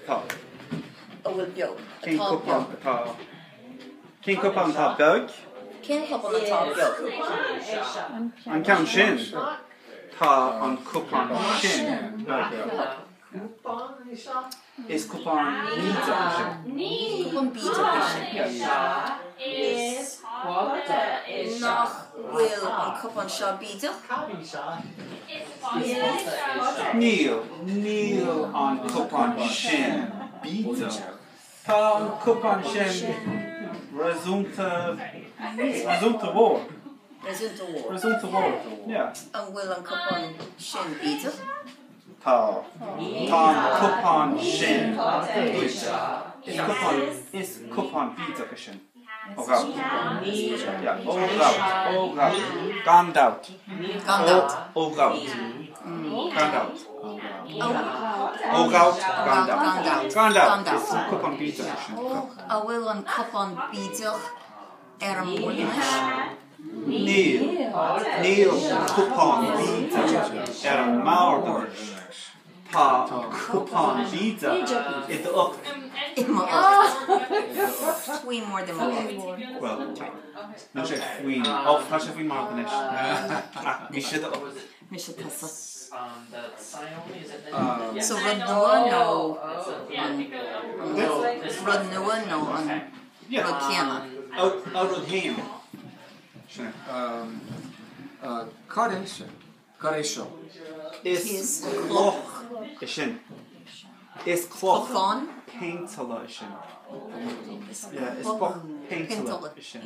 Tá. bhfuil beag. Cén cúpán tá. Cén cúpán tá beag? Cén cúpán atá beag? An ceann sin tá an cúpán sin beag. Is cúpán bíide sin. Cúpán bíide nach bhfuil an cúpán seo bídeach? Níl an cúpán sin bíide. Tá an cúpán sin rasúnta mhór. Rasúnta mhór. Rasúnta mhór. Yeah. An bhfuil an cúpán sin bídeach? Tá an cúpán sin bíide. Is cúpán bíide sin. Ógáil. Yeah, ógáil. Gandát. Gandát. Ógáil. Gandát. Ógáil. Gandát. Is cúpán bíide sin. A bhfuil an cúpán bídeach ar an mórlanis? Níl cúpán bíide ar an mórlanis. Tá cúpán bíide iad up. Ima Twi mór de mór. Well, no sé faoin. Tá sé faoin mórlanis. Bhí siad up. Mi sé tasa. So So rud nua nó rud nua nó an rud céanna? Rud héim. Caréisio. Is cloch is sin. Is cloch Clochán? paintala is sin. Yeah, is cloch paintala is sin.